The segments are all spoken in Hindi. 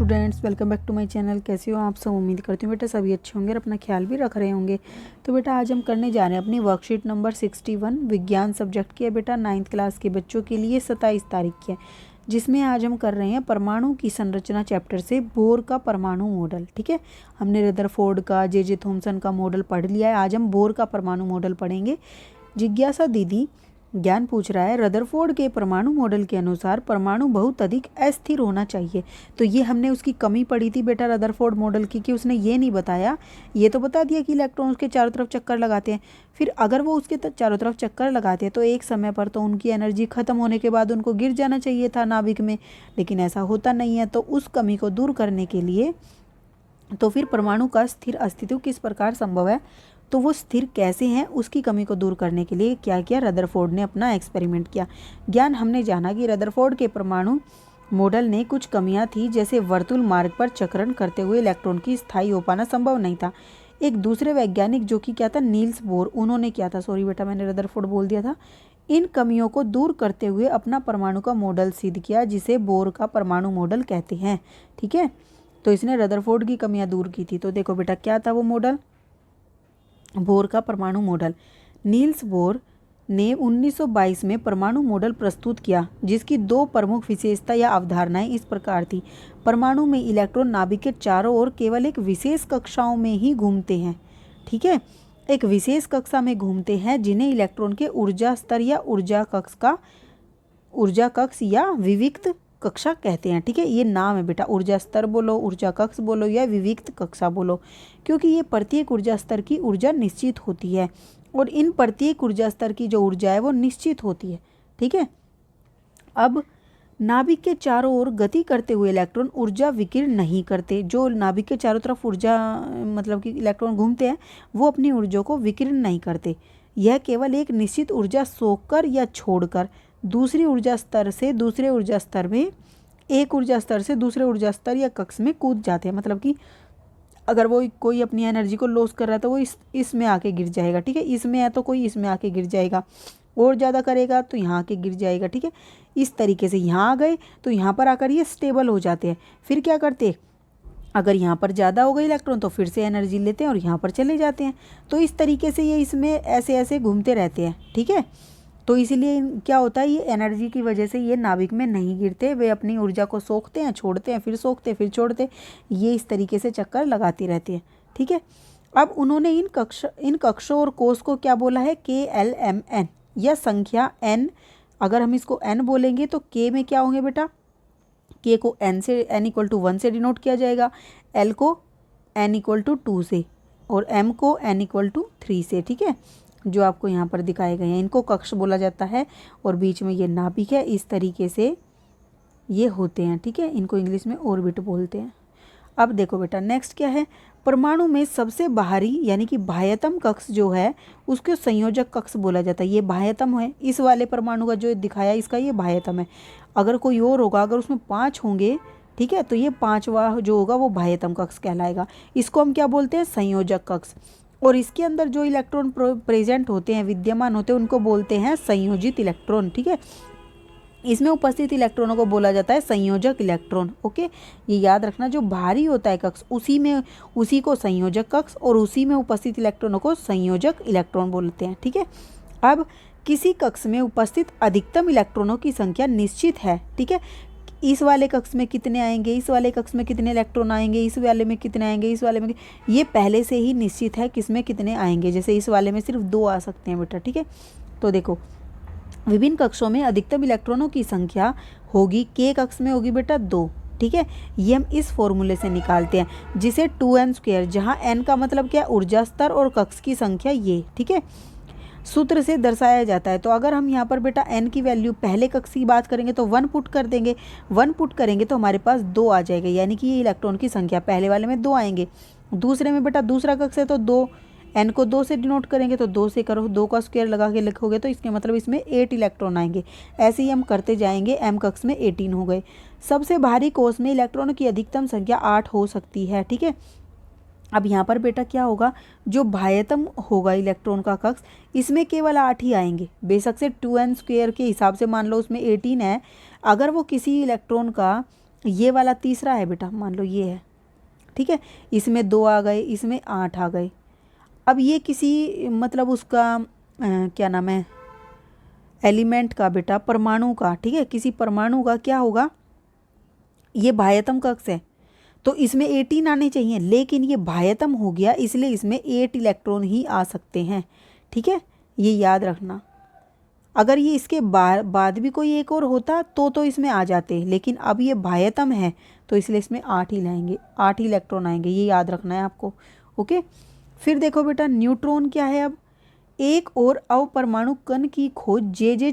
Students, welcome back to my channel. कैसे हो आप सब? उम्मीद करती हूँ बेटा सभी अच्छे होंगे और अपना ख्याल भी रख रहे होंगे। तो बेटा आज हम करने जा रहे हैं अपनी वर्कशीट नंबर 61 विज्ञान सब्जेक्ट की है बेटा 9th क्लास के बच्चों के लिए 27 तारीख की है, जिसमें आज हम कर रहे हैं परमाणु की संरचना चैप्टर से बोर का परमाणु मॉडल। ठीक है, हमने रदरफोर्ड का जे थॉमसन का मॉडल पढ़ लिया है। आज हम बोर का परमाणु मॉडल पढ़ेंगे। जिज्ञासा दीदी ज्ञान पूछ रहा है, रदरफोर्ड के परमाणु मॉडल के अनुसार परमाणु बहुत अधिक अस्थिर होना चाहिए। तो ये हमने उसकी कमी पड़ी थी बेटा रदरफोर्ड मॉडल की, कि उसने ये नहीं बताया। ये तो बता दिया कि इलेक्ट्रॉन उसके चारों तरफ चक्कर लगाते हैं, फिर अगर वो उसके चारों तरफ चक्कर लगाते हैं तो एक समय पर तो उनकी एनर्जी खत्म होने के बाद उनको गिर जाना चाहिए था नाभिक में, लेकिन ऐसा होता नहीं है। तो उस कमी को दूर करने के लिए तो फिर परमाणु का स्थिर अस्तित्व किस प्रकार संभव है, तो वो स्थिर कैसे हैं, उसकी कमी को दूर करने के लिए क्या किया, रदरफोर्ड ने अपना एक्सपेरिमेंट किया। ज्ञान हमने जाना कि रदरफोर्ड के परमाणु मॉडल ने कुछ कमियां थी, जैसे वर्तुल मार्ग पर चक्रण करते हुए इलेक्ट्रॉन की स्थायी हो पाना संभव नहीं था। एक दूसरे वैज्ञानिक जो कि क्या था, नील्स बोर, उन्होंने क्या था, सॉरी बेटा मैंने रदरफोर्ड बोल दिया था, इन कमियों को दूर करते हुए अपना परमाणु का मॉडल सिद्ध किया, जिसे बोर का परमाणु मॉडल कहते हैं। ठीक है, तो इसने रदरफोर्ड की कमियां दूर की थी। तो देखो बेटा क्या था वो मॉडल, बोर का परमाणु मॉडल। नील्स बोर ने 1922 में परमाणु मॉडल प्रस्तुत किया, जिसकी दो प्रमुख विशेषता या अवधारणाएं इस प्रकार थी। परमाणु में इलेक्ट्रॉन नाभिक के चारों ओर केवल एक विशेष कक्षाओं में ही घूमते हैं। ठीक है, एक विशेष कक्षा में घूमते हैं, जिन्हें इलेक्ट्रॉन के ऊर्जा स्तर या ऊर्जा कक्ष या विविक्त कक्षा कहते हैं। ठीक है, ये नाम है बेटा, ऊर्जा स्तर बोलो, ऊर्जा कक्ष बोलो या विविक्त कक्षा बोलो, क्योंकि ये प्रत्येक ऊर्जा स्तर की ऊर्जा निश्चित होती है और इन प्रत्येक ऊर्जा स्तर की जो ऊर्जा है वो निश्चित होती है। ठीक है, अब नाभिक के चारों ओर गति करते हुए इलेक्ट्रॉन ऊर्जा विकीर्ण नहीं करते। जो नाभिक के चारों तरफ ऊर्जा मतलब कि इलेक्ट्रॉन घूमते हैं, वो अपनी ऊर्जा को विकीर्ण नहीं करते। यह केवल एक निश्चित ऊर्जा सोखकर या छोड़कर दूसरी ऊर्जा स्तर से दूसरे ऊर्जा स्तर में, एक ऊर्जा स्तर से दूसरे ऊर्जा स्तर या कक्ष में कूद जाते हैं। मतलब कि अगर वो कोई अपनी एनर्जी को लॉस कर रहा है तो वो इसमें आके गिर जाएगा। ठीक है, इसमें है तो कोई इसमें आके गिर जाएगा, और ज़्यादा करेगा तो यहाँ आके गिर जाएगा। ठीक है, इस तरीके से यहाँ आ गए तो यहाँ पर आकर ये स्टेबल हो जाते हैं। फिर क्या करते हैं, अगर यहाँ पर ज़्यादा हो गए इलेक्ट्रॉन तो फिर से एनर्जी लेते हैं और यहाँ पर चले जाते हैं। तो इस तरीके से ये इसमें ऐसे ऐसे घूमते रहते हैं। ठीक है, तो इसीलिए क्या होता है, ये एनर्जी की वजह से ये नाभिक में नहीं गिरते, वे अपनी ऊर्जा को सोखते हैं, छोड़ते हैं, फिर सोखते फिर छोड़ते, ये इस तरीके से चक्कर लगाती रहती है। ठीक है, अब उन्होंने इन कक्षों और कोष को क्या बोला है, KLMN या संख्या n। अगर हम इसको n बोलेंगे तो k में क्या होंगे बेटा, k को n = 1 से डिनोट किया जाएगा, l को n = 2 से और m को n = 3 से। ठीक है, जो आपको यहाँ पर दिखाए गए हैं, इनको कक्ष बोला जाता है और बीच में ये नाभिक है। इस तरीके से ये होते हैं। ठीक है, इनको इंग्लिश में ऑर्बिट बोलते हैं। अब देखो बेटा नेक्स्ट क्या है, परमाणु में सबसे बाहरी यानी कि बाह्यतम कक्ष जो है उसको संयोजक कक्ष बोला जाता है। ये बाह्यतम है, इस वाले परमाणु का जो दिखाया इसका ये बाह्यतम है। अगर कोई और होगा, अगर उसमें 5 होंगे, ठीक है, तो ये 5वां जो होगा वो बाह्यतम कक्ष कहलाएगा। इसको हम क्या बोलते हैं, संयोजक कक्ष। और इसके अंदर जो इलेक्ट्रॉन प्रेजेंट होते हैं, विद्यमान होते हैं, उनको बोलते हैं संयोजित इलेक्ट्रॉन। ठीक है, इसमें उपस्थित इलेक्ट्रॉनों को बोला जाता है संयोजक इलेक्ट्रॉन। ओके, ये याद रखना, जो भारी होता है कक्ष उसी को संयोजक कक्ष और उसी में उपस्थित इलेक्ट्रॉनों को संयोजक इलेक्ट्रॉन बोलते हैं। ठीक है, अब किसी कक्ष में उपस्थित अधिकतम इलेक्ट्रॉनों की संख्या निश्चित है। ठीक है, इस वाले कक्ष में कितने आएंगे, इस वाले कक्ष में कितने इलेक्ट्रॉन आएंगे, इस वाले में कितने आएंगे, इस वाले में, ये पहले से ही निश्चित है किसमें कितने आएंगे। जैसे इस वाले में सिर्फ 2 आ सकते हैं बेटा। ठीक है, तो देखो विभिन्न कक्षों में अधिकतम इलेक्ट्रॉनों की संख्या होगी, k कक्ष में होगी बेटा 2। ठीक है, ये हम इस फॉर्मूले से निकालते हैं, जिसे 2n², जहाँ n का मतलब क्या है, ऊर्जा स्तर, और कक्ष की संख्या ये। ठीक है, सूत्र से दर्शाया जाता है। तो अगर हम यहाँ पर बेटा n की वैल्यू पहले कक्ष की बात करेंगे तो 1 पुट कर देंगे, 1 पुट करेंगे तो हमारे पास 2 आ जाएगा, यानी कि ये इलेक्ट्रॉन की संख्या पहले वाले में 2 आएंगे। दूसरे में बेटा दूसरा कक्ष है तो 2, n को 2 से डिनोट करेंगे तो 2 से करो, 2 का स्क्वायर लगा के लिखोगे तो इसके मतलब इसमें 8 इलेक्ट्रॉन आएंगे। ऐसे ही हम करते जाएंगे, m कक्ष में 18 हो गए। सबसे भारी कोष में इलेक्ट्रॉनों की अधिकतम संख्या 8 हो सकती है। ठीक है, अब यहाँ पर बेटा क्या होगा, जो बाह्यतम होगा इलेक्ट्रॉन का कक्ष, इसमें केवल 8 ही आएंगे। बेशक से 2n² के हिसाब से मान लो उसमें 18 है, अगर वो किसी इलेक्ट्रॉन का ये वाला तीसरा है बेटा, मान लो ये है, ठीक है, इसमें 2 आ गए, इसमें 8 आ गए। अब ये किसी मतलब उसका क्या नाम है, एलिमेंट का बेटा, परमाणु का, ठीक है, किसी परमाणु का क्या होगा, ये बाह्यतम कक्ष है तो इसमें 18 आने चाहिए, लेकिन ये बाह्यतम हो गया इसलिए इसमें 8 इलेक्ट्रॉन ही आ सकते हैं, ठीक है, ये याद रखना। अगर ये इसके बाद भी कोई एक और होता तो इसमें आ जाते, लेकिन अब ये बाह्यतम है तो इसलिए इसमें 8 ही लाएंगे, 8 ही इलेक्ट्रॉन आएंगे, ये याद रखना है आपको। ओके, फिर देखो बेटा न्यूट्रॉन क्या है। अब एक और अवपरमाणु कण की खोज जे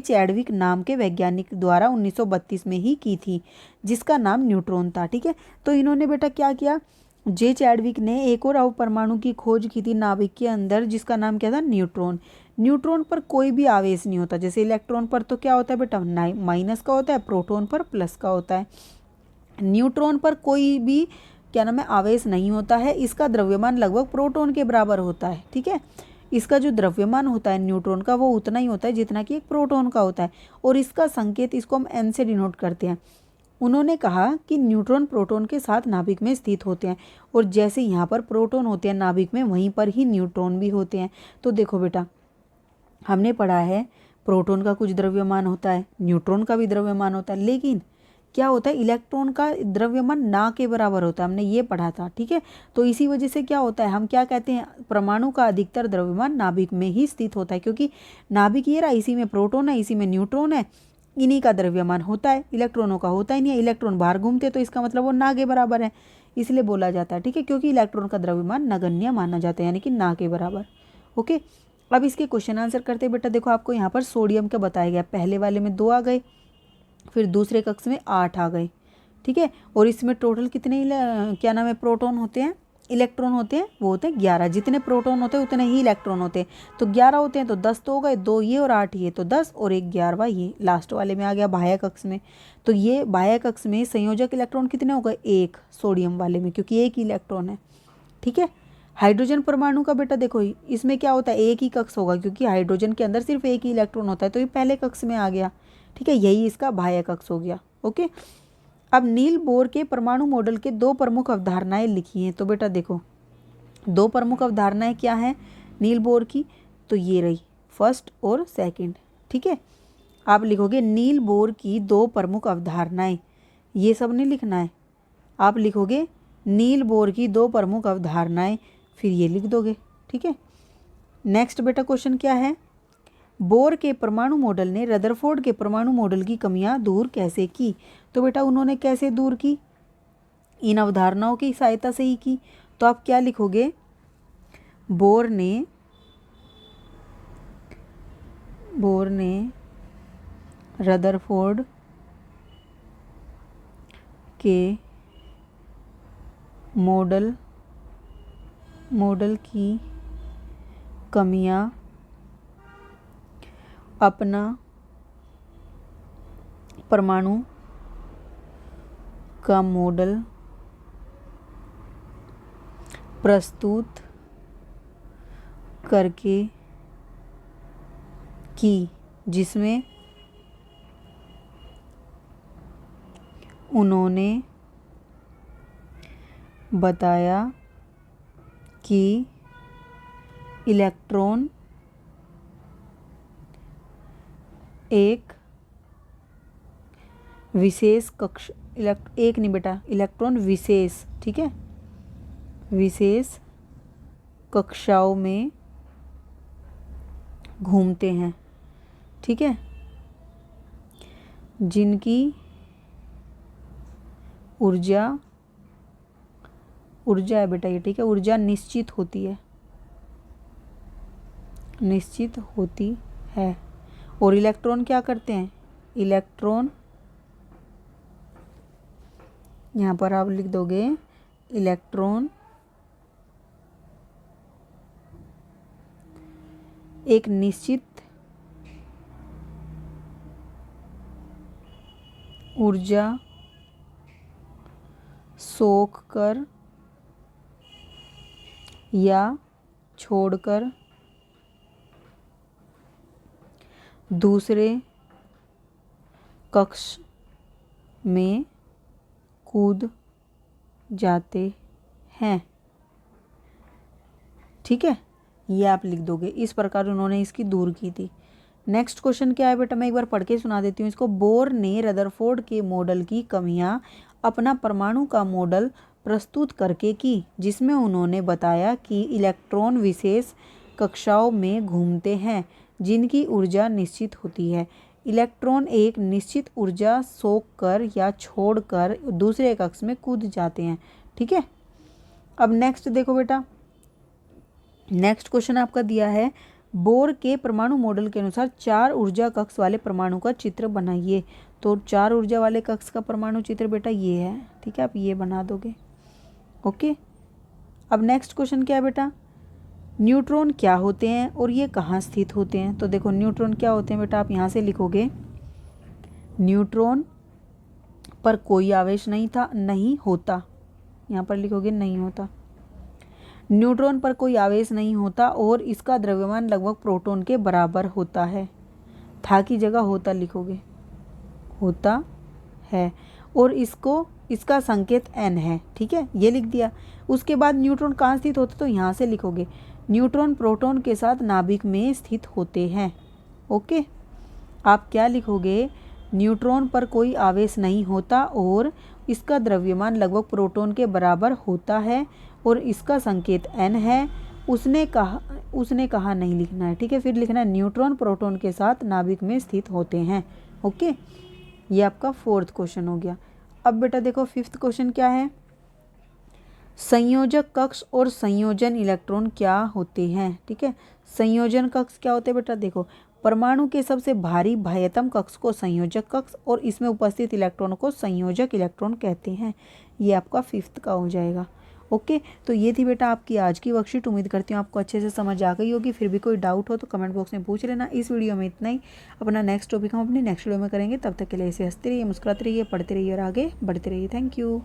चैडविक नाम के वैज्ञानिक द्वारा 1932 में ही की थी, जिसका नाम न्यूट्रॉन था, ठीक है। तो इन्होंने बेटा क्या किया, जे चैडविक ने एक और अवपरमाणु की खोज की थी नाभिक के अंदर, जिसका नाम क्या था, न्यूट्रॉन। न्यूट्रॉन पर कोई भी आवेश नहीं होता, जैसे इलेक्ट्रॉन पर तो क्या होता है बेटा, माइनस का होता है, प्रोटॉन पर प्लस का होता है। न्यूट्रॉन पर कोई भी क्या नाम है, आवेश नहीं होता है। इसका द्रव्यमान लगभग प्रोटॉन के बराबर होता है, ठीक है। इसका जो द्रव्यमान होता है न्यूट्रॉन का वो उतना ही होता है जितना कि एक प्रोटॉन का होता है, और इसका संकेत, इसको हम n से डिनोट करते हैं। उन्होंने कहा कि न्यूट्रॉन प्रोटॉन के साथ नाभिक में स्थित होते हैं, और जैसे यहाँ पर प्रोटॉन होते हैं नाभिक में, वहीं पर ही न्यूट्रॉन भी होते हैं। तो देखो बेटा, हमने पढ़ा है प्रोटॉन का कुछ द्रव्यमान होता है, न्यूट्रॉन का भी द्रव्यमान होता है, लेकिन क्या होता है, इलेक्ट्रॉन का द्रव्यमान ना के बराबर होता है, हमने ये पढ़ा था, ठीक है। तो इसी वजह से क्या होता है, हम क्या कहते हैं, परमाणु का अधिकतर द्रव्यमान नाभिक में ही स्थित होता है, क्योंकि नाभिक ये रहा, इसी में प्रोटॉन है, इसी में न्यूट्रॉन है, इन्हीं का द्रव्यमान होता है, इलेक्ट्रॉनों का होता ही नहीं है। इलेक्ट्रॉन बाहर घूमते तो इसका मतलब वो ना के बराबर है, इसलिए बोला जाता है, ठीक है, क्योंकि इलेक्ट्रॉन का द्रव्यमान नगण्य माना जाता है, यानी कि ना के बराबर। ओके, अब इसके क्वेश्चन आंसर करते बेटा। देखो आपको यहाँ पर सोडियम का बताया गया, पहले वाले में 2 आ गए, फिर दूसरे कक्ष में 8 आ गए, ठीक है, और इसमें टोटल कितने क्या नाम है, प्रोटॉन होते हैं, इलेक्ट्रॉन होते हैं, वो होते हैं 11। जितने प्रोटॉन होते हैं उतने ही इलेक्ट्रॉन होते हैं, तो 11 होते हैं तो 10 तो हो गए, 2 ये और 8 ये, तो 10, और एक 11वां ये लास्ट वाले में आ गया बाह्य कक्ष में। तो ये बाह्य कक्ष में संयोजक इलेक्ट्रॉन कितने हो गए, 1 सोडियम वाले में, क्योंकि 1 ही इलेक्ट्रॉन है, ठीक है। हाइड्रोजन परमाणु का बेटा देखो, इसमें क्या होता है, एक ही कक्ष होगा, क्योंकि हाइड्रोजन के अंदर सिर्फ एक ही इलेक्ट्रॉन होता है, तो ये पहले कक्ष में आ गया, ठीक है, यही इसका बाह्य कक्ष हो गया। ओके, अब नील बोर के परमाणु मॉडल के 2 प्रमुख अवधारणाएं लिखी हैं। तो बेटा देखो, 2 प्रमुख अवधारणाएं क्या हैं नील बोर की, तो ये रही फर्स्ट और सेकंड, ठीक है। आप लिखोगे नील बोर की 2 प्रमुख अवधारणाएं, ये सब नहीं लिखना है, आप लिखोगे नील बोर की 2 प्रमुख अवधारणाएं, फिर ये लिख दोगे, ठीक है। नेक्स्ट बेटा क्वेश्चन क्या है, बोर के परमाणु मॉडल ने रदरफोर्ड के परमाणु मॉडल की कमियां दूर कैसे की। तो बेटा उन्होंने कैसे दूर की, इन अवधारणाओं की सहायता से ही की। तो आप क्या लिखोगे, बोर ने रदरफोर्ड के मॉडल की कमियां अपना परमाणु का मॉडल प्रस्तुत करके की, जिसमें उन्होंने बताया कि इलेक्ट्रॉन एक विशेष कक्ष, एक नहीं बेटा, इलेक्ट्रॉन विशेष, ठीक है, विशेष कक्षाओं में घूमते हैं, ठीक है, जिनकी ऊर्जा है बेटा ये, ठीक है, ऊर्जा निश्चित होती है। और इलेक्ट्रॉन क्या करते हैं, इलेक्ट्रॉन यहाँ पर आप लिख दोगे, इलेक्ट्रॉन एक निश्चित ऊर्जा सोख कर या छोड़कर दूसरे कक्ष में कूद जाते हैं। ठीक है, ये आप लिख दोगे। इस प्रकार उन्होंने इसकी दूर की थी। नेक्स्ट क्वेश्चन क्या है बेटा, मैं एक बार पढ़ के सुना देती हूँ इसको। बोर ने रदरफोर्ड के मॉडल की कमियां अपना परमाणु का मॉडल प्रस्तुत करके की, जिसमें उन्होंने बताया कि इलेक्ट्रॉन विशेष कक्षाओं में घूमते हैं जिनकी ऊर्जा निश्चित होती है। इलेक्ट्रॉन एक निश्चित ऊर्जा सोख कर या छोड़कर दूसरे कक्ष में कूद जाते हैं। ठीक है, अब नेक्स्ट देखो बेटा, नेक्स्ट क्वेश्चन आपका दिया है, बोर के परमाणु मॉडल के अनुसार 4 ऊर्जा कक्ष वाले परमाणु का चित्र बनाइए। तो 4 ऊर्जा वाले कक्ष का परमाणु चित्र बेटा ये है। ठीक है, आप ये बना दोगे। ओके, अब नेक्स्ट क्वेश्चन क्या है बेटा, न्यूट्रॉन क्या होते हैं और ये कहाँ स्थित होते हैं। तो देखो न्यूट्रॉन क्या होते हैं बेटा, आप यहाँ से लिखोगे, न्यूट्रॉन पर कोई आवेश नहीं होता, यहाँ पर लिखोगे नहीं होता। न्यूट्रॉन पर कोई आवेश नहीं होता और इसका द्रव्यमान लगभग प्रोटॉन के बराबर होता है। था की जगह होता लिखोगे, होता है, और इसका संकेत n है। ठीक है, ये लिख दिया। उसके बाद न्यूट्रॉन कहाँ स्थित होता, तो यहाँ से लिखोगे, न्यूट्रॉन प्रोटॉन के साथ नाभिक में स्थित होते हैं। ओके, आप क्या लिखोगे, न्यूट्रॉन पर कोई आवेश नहीं होता और इसका द्रव्यमान लगभग प्रोटॉन के बराबर होता है और इसका संकेत n है। उसने कहा नहीं लिखना है। ठीक है, फिर लिखना है न्यूट्रॉन प्रोटॉन के साथ नाभिक में स्थित होते हैं। ओके, ये आपका 4th क्वेश्चन हो गया। अब बेटा देखो 5th क्वेश्चन क्या है, संयोजक कक्ष और संयोजन इलेक्ट्रॉन क्या होते हैं। ठीक है, संयोजन कक्ष क्या होते हैं बेटा, देखो परमाणु के सबसे भारी बाह्यतम कक्ष को संयोजक कक्ष और इसमें उपस्थित इलेक्ट्रॉन को संयोजक इलेक्ट्रॉन कहते हैं। ये आपका 5th का हो जाएगा। ओके, तो ये थी बेटा आपकी आज की वर्कशीट। उम्मीद करती हूँ आपको अच्छे से समझ आ गई होगी। फिर भी कोई डाउट हो तो कमेंट बॉक्स में पूछ लेना। इस वीडियो में इतना ही। अपना नेक्स्ट टॉपिक हम अपनी नेक्स्ट वीडियो में करेंगे। तब तक के लिए ऐसे हंसते रहिए, मुस्कुराते रहिए, पढ़ते रहिए और आगे बढ़ते रहिए। Thank you.